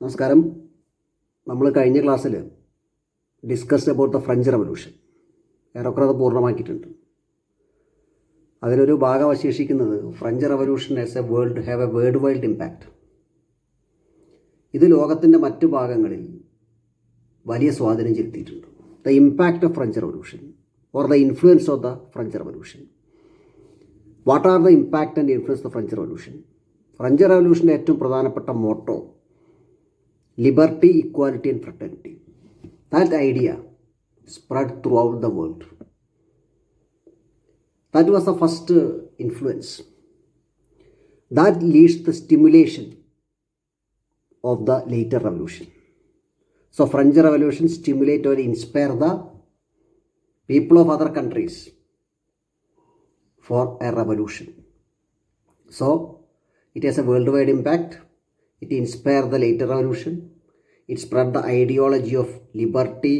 നമസ്കാരം. നമ്മൾ കഴിഞ്ഞ ക്ലാസ്സിൽ discussed about the French revolution. ഏറെക്കുറെ അത് പൂർണ്ണമാക്കിയിട്ടുണ്ട്. അതിലൊരു ഭാഗം അവശേഷിക്കുന്നത് French revolution have a world wide impact. ഇത് ലോകത്തിൻ്റെ മറ്റു ഭാഗങ്ങളിൽ വലിയ സ്വാധീനം ചെലുത്തിയിട്ടുണ്ട്. The impact of French revolution or the influence of the French revolution. What are the impact and influence of French revolution? French റവല്യൂഷൻ്റെ ഏറ്റവും പ്രധാനപ്പെട്ട motto liberty, equality and fraternity. That idea spread throughout the world. That was the first influence. That leads to the stimulation of the later revolution. So French Revolution stimulate or inspire the people of other countries for a revolution. So it has a worldwide impact. It inspired the later revolution. It spread the ideology of liberty,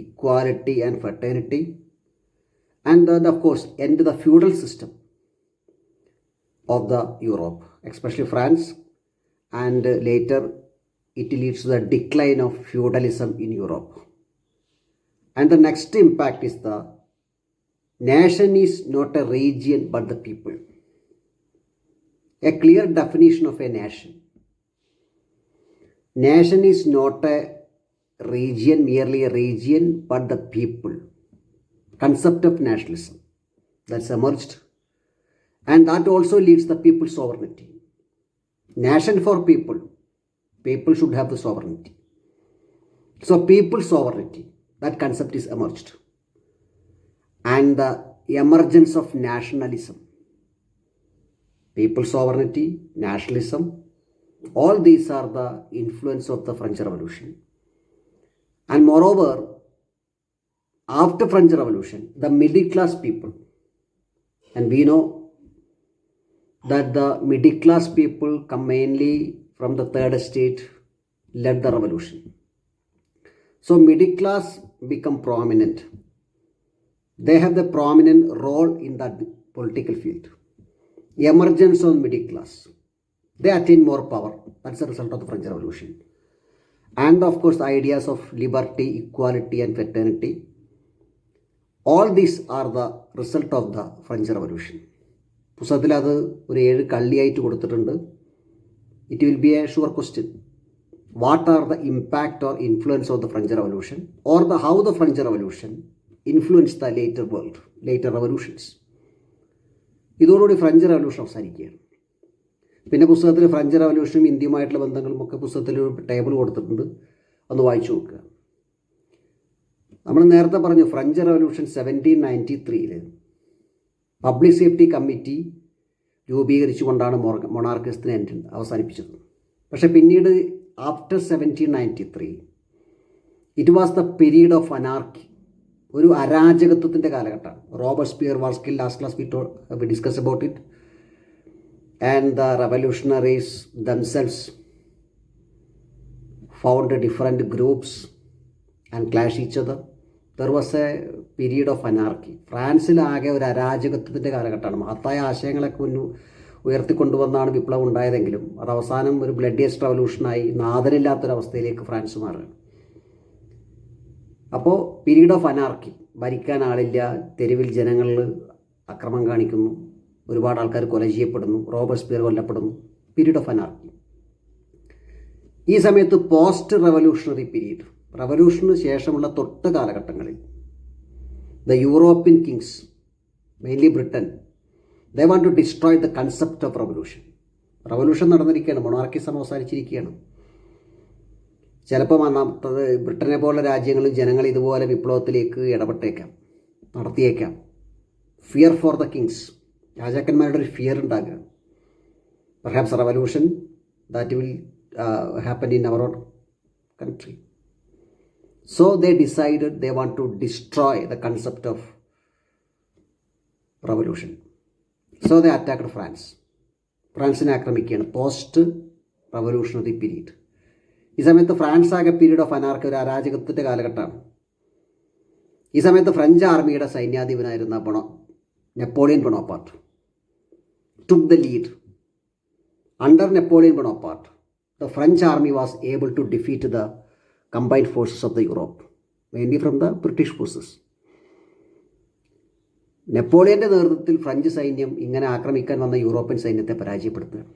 equality and fraternity. And then of course end the feudal system of the Europe, especially France. And later it leads to the decline of feudalism in Europe. And the next impact is the nation is not a region but the people. A clear definition of a nation. Nation is not a region, merely a region, but the people. Concept of nationalism that's emerged. And that also leads the people's sovereignty. Nation for people. People should have the sovereignty. So people's sovereignty, that concept is emerged. And the emergence of nationalism. People's sovereignty, nationalism, all these are the influence of the French Revolution. And moreover, after French Revolution, the middle class people, and we know that the middle class people come mainly from the third estate, led the revolution. So middle class become prominent. They have the prominent role in that political field. Emergence of middle class. They attain more power. That's the result of the French Revolution. And of course, the ideas of liberty, equality and fraternity. All these are the result of the French Revolution. പുസ്തകത്തിൽ അത് ഒരു 7 കള്ളിയായിട്ട് കൊടുത്തിട്ടുണ്ട്. It will be a sure question. What are the impact or influence of the French Revolution, or how the French Revolution influenced the later world, later revolutions? ഇതോടുകൂടി French revolution അവസാനിക്കുകയാണ്. പിന്നെ പുസ്തകത്തിൽ French റവല്യൂഷനും ഇന്ത്യയുമായിട്ടുള്ള ബന്ധങ്ങളും ഒക്കെ പുസ്തകത്തിൽ ഒരു ടേബിൾ കൊടുത്തിട്ടുണ്ട്. ഒന്ന് വായിച്ചു നോക്കുക. നമ്മൾ നേരത്തെ പറഞ്ഞു French revolution 1793 public safety committee രൂപീകരിച്ചുകൊണ്ടാണ് മൊണാർക്കിസത്തിന് എൻഡ് അവസാനിപ്പിച്ചത്. പക്ഷേ പിന്നീട് after 1793 it was the period of anarchy. ഒരു അരാജകത്വത്തിൻ്റെ കാലഘട്ടമാണ്. Robespierre was killed. Last class we discuss about it. And the revolutionaries themselves found different groups and clashed each other. There was a period of anarchy. ഫ്രാൻസിലാകെ ഒരു അരാജകത്വത്തിൻ്റെ കാലഘട്ടമാണ്. മഹത്തായ ആശയങ്ങളൊക്കെ ഉയർത്തിക്കൊണ്ടുവന്നാണ് വിപ്ലവം ഉണ്ടായതെങ്കിലും അത് അവസാനം ഒരു ബ്ലഡിയസ്റ്റ് റവല്യൂഷനായി നാദനില്ലാത്തൊരവസ്ഥയിലേക്ക് ഫ്രാൻസ് മാറുകയാണ്. അപ്പോൾ പീരീഡ് ഓഫ് അനാർക്കി. ഭരിക്കാൻ ആളില്ല, തെരുവിൽ ജനങ്ങളിൽ അക്രമം കാണിക്കുന്നു, ഒരുപാട് ആൾക്കാർ കൊല ചെയ്യപ്പെടുന്നു, റോബർട്ട്സ്പിയർ കൊല്ലപ്പെടുന്നു. Period of anarchy. ഈ സമയത്ത് പോസ്റ്റ് റവല്യൂഷണറി പീരീഡ്, റവല്യൂഷന് ശേഷമുള്ള തൊട്ട് കാലഘട്ടങ്ങളിൽ the European kings, mainly Britain, they want to destroy the concept of revolution. Revolution നടന്നിരിക്കുകയാണ്, മൊണാർക്കിസം അവസാനിച്ചിരിക്കുകയാണ്. ചിലപ്പോൾ ബ്രിട്ടനെ പോലുള്ള രാജ്യങ്ങളിൽ ജനങ്ങൾ ഇതുപോലെ വിപ്ലവത്തിലേക്ക് ഇടപെട്ടേക്കാം, നടത്തിയേക്കാം. ഫിയർ ഫോർ ദ കിങ്സ്, രാജാക്കന്മാരുടെ ഒരു ഫിയർ ഉണ്ടാകുക. Perhaps revolution that will happen in our own country. So they decided they want to destroy the concept of revolution. So they attacked France. ഫ്രാൻസിനെ ആക്രമിക്കുകയാണ്. Post revolutionary period. ഈ സമയത്ത് France ആകെ period of anarchy, ഒരു അരാജകത്വത്തിൻ്റെ കാലഘട്ടമാണ്. ഈ സമയത്ത് ഫ്രഞ്ച് ആർമിയുടെ സൈന്യാധിപനായിരുന്ന Napoleon ബൊണോപ്പാർട്ട് took the lead. Under Napoleon Bonaparte, the French army was able to defeat the combined forces of the Europe, mainly from the British forces. നെപ്പോളിയൻ്റെ നേതൃത്വത്തിൽ ഫ്രഞ്ച് സൈന്യം ഇങ്ങനെ ആക്രമിക്കാൻ വന്ന യൂറോപ്യൻ സൈന്യത്തെ പരാജയപ്പെടുത്തുകയാണ്.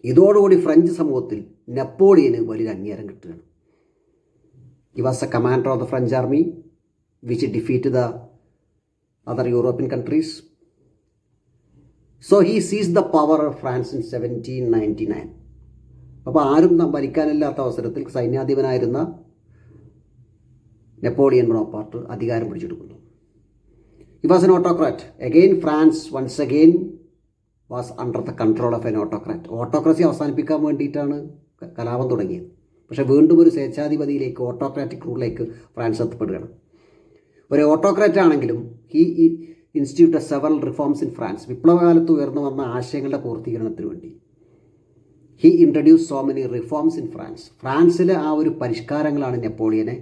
ഇതോടുകൂടി ഫ്രഞ്ച് സമൂഹത്തിൽ നെപ്പോളിയന് വലിയൊരു അംഗീകാരം കിട്ടുകയാണ്. He was A commander of the French army which defeat the other European countries. So he സീസ് the power of France in 1799. അപ്പോൾ ആരും ഭരിക്കാനില്ലാത്ത അവസരത്തിൽ സൈന്യാധിപനായിരുന്ന നെപ്പോളിയൻ ബോണപ്പാർട്ട് അധികാരം പിടിച്ചെടുക്കുന്നു. He was an autocrat. Again, France once again was under the control of an autocrat. Autocracy അവസാനിപ്പിക്കാൻ വേണ്ടിയിട്ടാണ് കലാപം തുടങ്ങിയത്. പക്ഷേ വീണ്ടും ഒരു സ്വേച്ഛാധിപതിയിലേക്ക്, ഓട്ടോക്രാറ്റിക് റൂളിലേക്ക് ഫ്രാൻസ് എത്തപ്പെടുകയാണ്. ഒരു ഓട്ടോക്രാറ്റ് ആണെങ്കിലും he institute several reforms in France. വിപ്ലവകാലത്ത് ഉയർന്നു വന്ന ആശയങ്ങളുടെ പൂർത്തീകരണത്തിന് വേണ്ടി he introduce so many reforms in France. ഫ്രാൻസിലെ ആ ഒരു പരിഷ്കാരങ്ങളാണ് നെപ്പോളിയനെ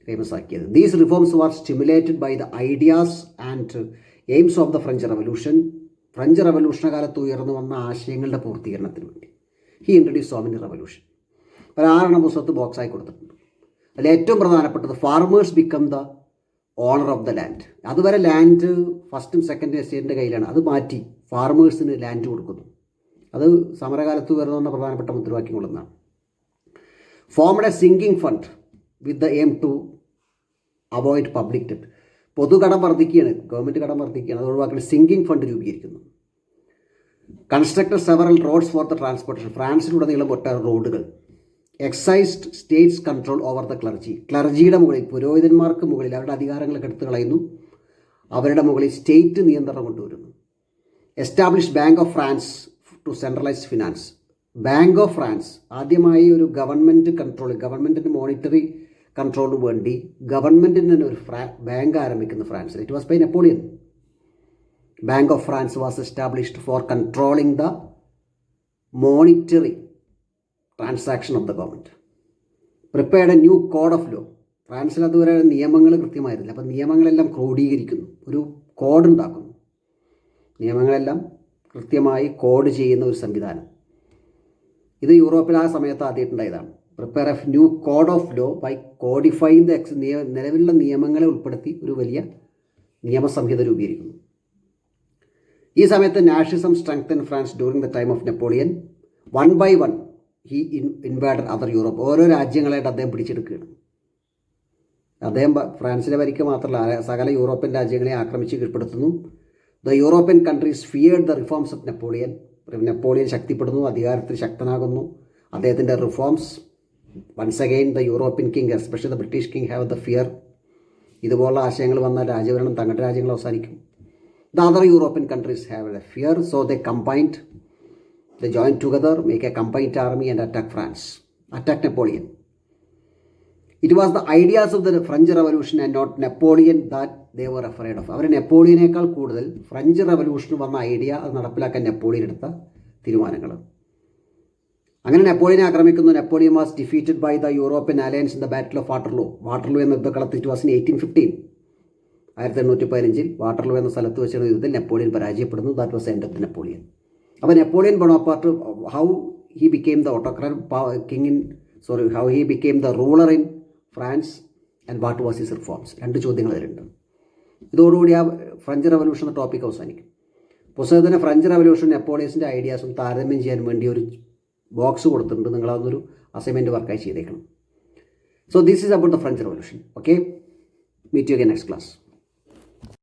ഫേമസ് ആക്കിയത്. These reforms were stimulated by the ideas and aims of the French revolution. French റവല്യൂഷണ കാലത്ത് ഉയർന്നു വന്ന ആശയങ്ങളുടെ പൂർത്തീകരണത്തിന് വേണ്ടി he introduce so many revolution. ഒരു 6 പുസ്തകത്ത് ബോക്സായി കൊടുത്തിട്ടുണ്ട്. അതിൽ ഏറ്റവും പ്രധാനപ്പെട്ടത് farmers become the owner of the land. അതുവരെ ലാൻഡ് ഫസ്റ്റും സെക്കൻഡും എസ്റ്റേറ്റിൻ്റെ കയ്യിലാണ്. അത് മാറ്റി ഫാർമേഴ്സിന് ലാൻഡ് കൊടുക്കുന്നു. അത് സമരകാലത്ത് ഉയർന്നു വന്ന പ്രധാനപ്പെട്ട മുദ്രാവാക്യങ്ങളൊന്നാണ്. Formed a sinking fund with the aim to avoid public debt. പൊതുകടം വർദ്ധിക്കുകയാണ്, ഗവൺമെൻറ് കടം വർദ്ധിക്കുകയാണ്, അത് ഒഴിവാക്കുന്ന സിങ്കിങ് ഫണ്ട് രൂപീകരിക്കുന്നു. Constructed several roads for the transportation. ഫ്രാൻസിലുടനീളം ഒട്ടേറെ റോഡുകൾ. Exercised states control over the clergy. ക്ലർജിയുടെ മുകളിൽ, പുരോഹിതന്മാർക്ക് മുകളിൽ അവരുടെ അധികാരങ്ങളൊക്കെ എടുത്തു കളയുന്നു. അവരുടെ മുകളിൽ സ്റ്റേറ്റ് നിയന്ത്രണം കൊണ്ടുവരുന്നു. Establish bank of France to centralise finance. Bank of France ആദ്യമായി ഒരു ഗവൺമെൻറ് കൺട്രോൾ, ഗവൺമെൻറ്റിൻ്റെ മോണിറ്ററി കൺട്രോളിന് വേണ്ടി ഗവൺമെൻറ്റിന് തന്നെ ഒരു ബാങ്ക് ആരംഭിക്കുന്നു ഫ്രാൻസിൽ. It was by Napoleon. Bank of France was established for controlling the monetary transaction of the government. Prepared a new code of law. ഫ്രാൻസിൽ അതുവരെ നിയമങ്ങൾ കൃത്യമായിരുന്നില്ല. അപ്പോൾ നിയമങ്ങളെല്ലാം ക്രോഡീകരിക്കുന്നു, ഒരു കോഡ് ഉണ്ടാക്കുന്നു. നിയമങ്ങളെല്ലാം കൃത്യമായി കോഡ് ചെയ്യുന്ന ഒരു സംവിധാനം. ഇത് യൂറോപ്പിൽ ആ സമയത്ത് ആദ്യമായിട്ടുണ്ടായതാണ്. Prepare a new code of law by codifying the നിലവിലുള്ള നിയമങ്ങളെ ഉൾപ്പെടുത്തി ഒരു വലിയ നിയമസംഹിത രൂപീകരിക്കുന്നു. ഈ സമയത്ത് nationalism strengthen France during the time of Napoleon. 1 by 1 he invaded other Europe. ഓരോ രാജ്യങ്ങളായിട്ട് അദ്ദേഹം പിടിച്ചെടുക്കുകയാണ്. അദ്ദേഹം ഫ്രാൻസിനെ ഭരിക്കുക മാത്രമല്ല, സകല യൂറോപ്യൻ രാജ്യങ്ങളെ ആക്രമിച്ച് കീഴ്പ്പെടുത്തുന്നു. The European countries feared the reforms of Napoleon. Napoleon ശക്തിപ്പെടുന്നു, അധികാരത്തിൽ ശക്തനാകുന്നു. അദ്ദേഹത്തിൻ്റെ reforms, once again the European king, especially the British king, have the fear. ഇതുപോലുള്ള ആശയങ്ങൾ വന്നാൽ രാജ്യഭരണം തങ്ങളുടെ രാജ്യങ്ങൾ അവസാനിക്കും. The other European countries have a fear, so they combined, they join together, make a combined army and attack France, attack Napoleon. It was the ideas of the French revolution and not Napoleon that they were afraid of. അവർ നെപ്പോളിയനേക്കാൾ കൂടുതൽ French റവല്യൂഷന് വന്ന idea, അത് നടപ്പിലാക്കാൻ Napoleon എടുത്ത തീരുമാനങ്ങൾ. അങ്ങനെ നെപ്പോളിയനെ ആക്രമിക്കുന്നു. Napoleon was defeated by the European alliance in the battle of Waterloo. Waterloo എന്ന യുദ്ധക്കളത്തിൽ ഇറ്റ് വാസ് ഇൻ 1815. 1815 വാട്ടർലൂ എന്ന സ്ഥലത്ത് വെച്ചുള്ള യുദ്ധത്തിൽ നെപ്പോളിയൻ പരാജയപ്പെടുന്നു. That was end of Napoleon. അപ്പോൾ Napoleon Bonaparte, how he became the autocrat king in how he became the ruler in France and what was his reforms. 2 ചോദ്യങ്ങൾ അതിലുണ്ട്. ഇതോടുകൂടി ആ ഫ്രഞ്ച് റവല്യൂഷൻ എന്ന ടോപ്പിക് അവസാനിക്കും. പുസ്തകത്തിന് ഫ്രഞ്ച് റവല്യൂഷൻ നെപ്പോളിയൻസിൻ്റെ ഐഡിയാസും താരതമ്യം ചെയ്യാൻ വേണ്ടി ഒരു ബോക്സ് കൊടുത്തിട്ടുണ്ട്. നിങ്ങളതൊന്നൊരു അസൈൻമെൻറ്റ് വർക്കായി ചെയ്തേക്കണം. So this is about the French Revolution. Okay, meet you again next class.